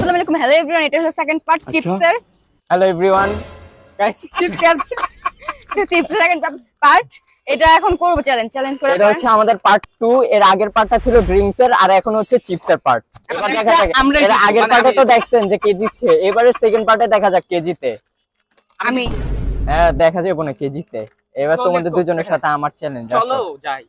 আসসালামু আলাইকুম, hello everyone. এটা হলো সেকেন্ড পার্ট চিপসের। হ্যালো এভরিওয়ান গাইস, চিপসের সেকেন্ড পার্ট। এটা এখন করব চ্যালেঞ্জ করে। এটা হচ্ছে আমাদের পার্ট 2। এর আগের পার্টটা ছিল ড্রিঙ্কস এর, আর এখন হচ্ছে চিপস এর পার্ট। এবার দেখা যাক, এর আগের পার্টে তো দেখছেন যে কে জিতছে, এবারে সেকেন্ড পার্টে দেখা যাক কে জিতে। আমি হ্যাঁ, দেখা যাবে না কে জিতে। এবার তোমাদের দুজনের সাথে আমার চ্যালেঞ্জ। চলো যাই।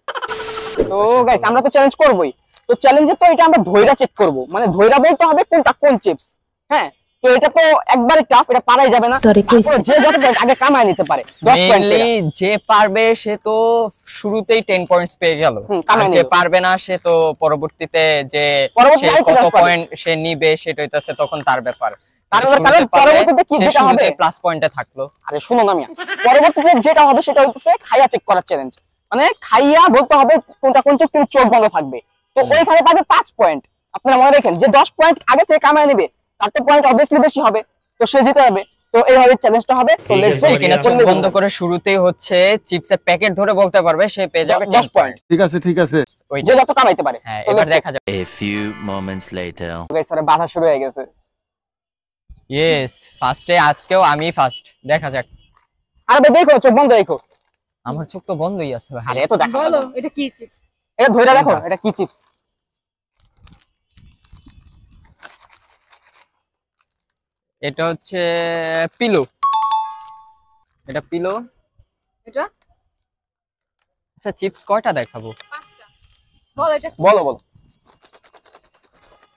তো গাইস, আমরা তো চ্যালেঞ্জ করবই। তো চ্যালেঞ্জে তো এটা আমরা ধৈরা চেক করব, মানে ধৈরা বলতে হবে কোনটা কোন চিপস। হ্যাঁ, তো এটা তো একবারে টাফ, এটা পারাই যাবে না। যে যত পয়েন্ট আগে কামায় নিতে পারে 10 পয়েন্ট। যে পারবে সে তো শুরুতেই 10 পয়েন্টস পেয়ে গেল, আর যে পারবে না সে তো পরবর্তীতে যে কত পয়েন্ট সে নিবে সেটা হইতাছে তখন তার ব্যাপার। কারণ পরবর্তীতে কি যেটা হবে প্লাস পয়েন্টে থাকলো। আরে শুনো না মিয়া, পরবর্তীতে যেটা হবে সেটা হইতেছে খাইয়া চেক করার চ্যালেঞ্জ। মানে খাইয়া বলতে হবে কোনটা কোন চেক, কিন্তু চোখ বন্ধ থাকবে। তো ওইখানে পাবে 5 পয়েন্ট। আপনারা মনে রাখেন যে 10 পয়েন্ট আগে থেকে কামায় নেবে তার তো পয়েন্ট অবভিয়াসলি বেশি হবে, তো সে জিতে যাবে। তো এইভাবে চ্যালেঞ্জটা হবে। তো লেটস গো। কিনা চোখ বন্ধ করে শুরুতেই হচ্ছে চিপসের প্যাকেট ধরে বলতে পারবে, সে পেয়ে যাবে 10 পয়েন্ট। ঠিক আছে যে যত কামাইতে পারে। হ্যাঁ, এবার দেখা যাবে। A few moments later. Guys, ওরে বাধা শুরু হয়ে গেছে। ইয়েস, ফার্স্টে আজকেও আমি ফার্স্ট। দেখা যাক। আরে দেখো, চোখ বন্ধ রাখো। আমার চোখ তো বন্ধই আছে ভাই। আরে এত দেখো, বলো এটা কি চিপস? এটা ধরে রাখো, এটা কি চিপস? এটা হচ্ছে পিলো। এটা পিলো। এটা আচ্ছা, চিপস কয়টা দেখাবো? 5টা। বলো এটা বলো।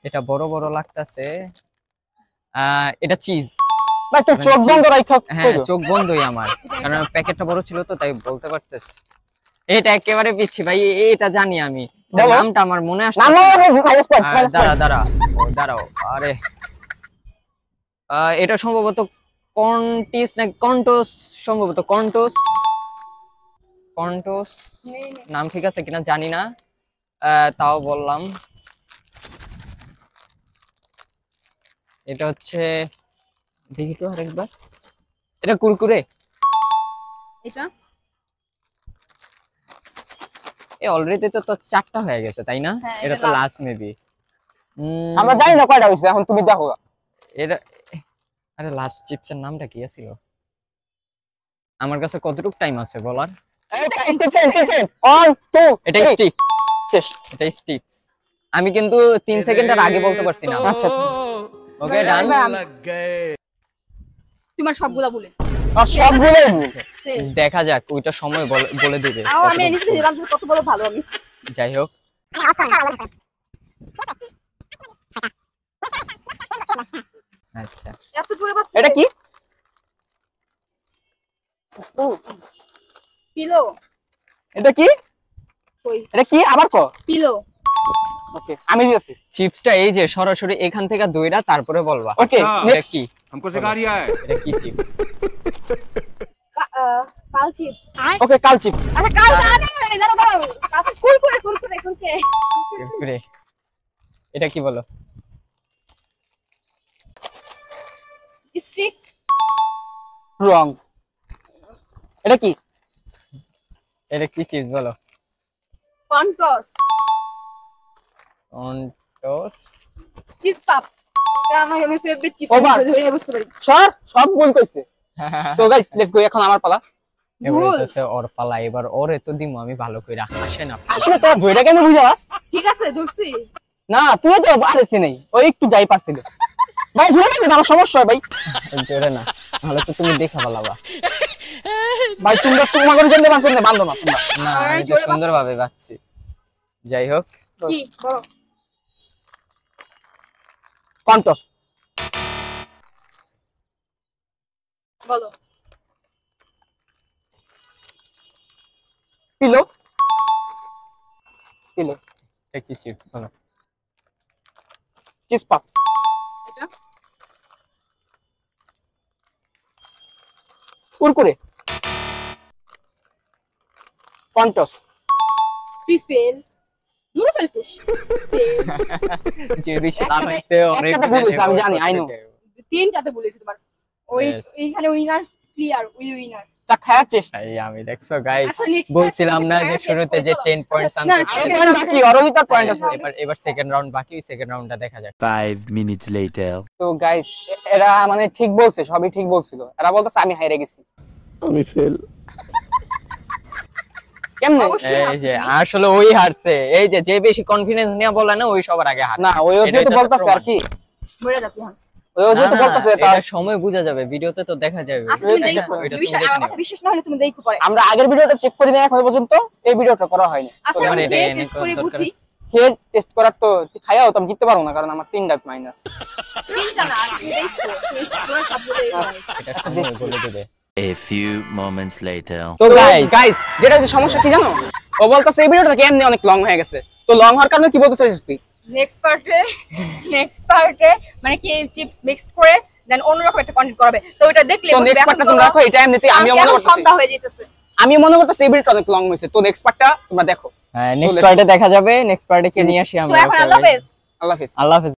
এটা বড় বড় লাগতাছে। এটা চিজ। ভাই তো চোখ বন্ধ রাখো। হ্যাঁ, চোখ বন্ধই আমার, কারণ প্যাকেটটা বড় ছিল তো তাই বলতে পারতেছি। এটা একেবারে পিচ্ছি ভাই, এটা জানি আমি। নামটা আমার মনে আসছে না। দাঁড়াও। আরে এটা সম্ভবত কন্টিস না কন্টোস, সম্ভবত কন্টোস নাম ঠিক আছে কিনা জানি না, তাও বললাম। এটা হচ্ছে, দেখি তো আরেকবার। এটা কুরকুরে। এটা অলরেডি তো 4টা হয়ে গেছে তাই না? এটা তো লাস্ট মেবি। আমরা জানি না কয়টা হইছে, এখন তুমি দেখো। এটা আরে লাস্ট চিপসের নামটা কি ছিল? আমার কাছে কতটুকু টাইম আছে বলার? 1 2 এটা স্টিক্স। শেষ। এটা স্টিক্স। আমি কিন্তু 3 সেকেন্ডের আগে বলতে পারছি না। আচ্ছা ওকে, ডান। তোমার সবগুলা বলিস। আর সবগুলোই বলছে। দেখা যাক, ওইটা সময় বলে দিবে। আমি নিজে থেকে ভাবতেছি কত বড় ভালো আমি। যাই হোক, আচ্ছা এত জোরে বাজছে। এটা কি? পিলো। এটা কি? কই? এটা কি আবার কো? পিলো। ওকে, আমি দিয়েছি। চিপসটা এই যে সরাসরি এখান থেকে দইরা তারপরে বলবা। ওকে, এটা কি? हमको सिखा रिया है। এটা কি চিপস? কাল চিপস। ওকে, কাল চিপস। আচ্ছা কাল না, দাঁড়াও। কাল কুরকুরে। কুরকুরে। এটা কি বলো? স্টিক্স। রং। এটা কি? এটা কি চিপস বলো? কন্টোস। চিজ পাপ। এটা আমার ফেভারিট চিপস। ধরে বুঝতে পারি। সব ভুল কইছে। So guys, let's go. এখন আমার পালা। এবারে ওর পালা। এবার ওরে তো দিমু আমি ভালো কইরা। আসে না আসলে তো ধইরা কেন বুঝাস? ঠিক আছে, ধরছি। না, তুই তো পারছিস নাই। ওই একটু যাই পারছিল। ভাই জোরে না, আমার সমস্যা হয় ভাই। জোরে না, তাহলে তো তুমি দেখা পালাবা। ভাই তোমরা তোমাদের জন্য বাঁচো না, বাঁধো না তোমরা। না, আমি তো সুন্দরভাবে বাঁচছি। যাই হোক, কি বলো? কন্টোস। বলো। পিলো। এটা কি চিপস বলো? চিজ পাপ। এটা কুরকুরে। কন্টোস। তুই ফেল। দূর ফেলতিস। যে বেশি দাম হইছে অনেক। আমি জানি, আই নো। 3টাতে বলেছি তোমার। ওই এইখানে উইনার ক্লিয়ার, উইনার। তা খাওয়ার চেষ্টা। এই আমি দেখছো গাইস, আচ্ছা, next বলছিলাম না যে time শুরুতে যে 10 পয়েন্টস আনতে না, হবে। second পয়েন্ট বাকি, অরজিতার পয়েন্ট আছে। এবার সেকেন্ড রাউন্ড বাকি, সেকেন্ড রাউন্ডটা দেখা যাক। 5 minutes later. তো গাইস এরা মানে ঠিক বলছে, সবই ঠিক বলছিল। এরা বলতেছে আমি হাইরে গেছি। আমি ফেল। কেমনে? অবশ্যই এই যে আসলে ওই হারছে, এই যে যে বেশি কনফিডেন্স নিয়ে বলে না ওই সবার আগে হার। না ওইও যেহেতু বলতেছে আর কি, মরে যাবি হ্যাঁ। ওইও যেহেতু বলতেছে তার এটা সময় বোঝা যাবে, ভিডিওতে তো দেখা যাবে। আচ্ছা তুমি এটা দেখো, এটা বিশ্বাস তুমি আমার দেখে কথা বিশ্বাস না হলে তুমি দেখো পরে। আমরা আগের ভিডিওটা চেক করি না এখন পর্যন্ত, এই ভিডিওটা করা হয়নি। আচ্ছা তোমার আমি এটা এনে টেস্ট কোন করে দরকার বুঝি। আছে? খেয়ে টেস্ট করার তো খাইয়াও তো আমি জিততে পারবো না, কারণ আমার 3 মাইনাস। তিনটা না তুমি দেখো তোমার সব বলে এটা সময় বলে দেবে। A few moments later. তো গাইস যেটা হচ্ছে সমস্যা কি জানো, ও বলতেছে এই ভিডিওটা কেমনে অনেক লং হয়ে গেছে। তো লং হওয়ার কারণে কি বলতে চাইছিস তুই? নেক্সট পার্টে মানে কি চিপস মিক্সড করে দেন অন্যরকম একটা কন্টেন্ট করবে, তো এটা দেখলে তো বুঝবে। নেক্সট এখন পার্টটা তোমরা বলো, রাখো, এটা এমনিতেই আমিও আমি মনে এখন করতেছি, সন্ধ্যা হয়ে যেতেছে। আমিও মনে করতেছি এই ভিডিওটা অনেক লং হয়েছে। তো নেক্সট পার্টটা তোমরা দেখো। হ্যাঁ নেক্সট পার্টে দেখা যাবে, নেক্সট পার্টে কে নিয়ে আসি তো আমরা। এখন আল্লাহ হাফেজ। আল্লাহ হাফেজ। আল্লাহ হাফেজ।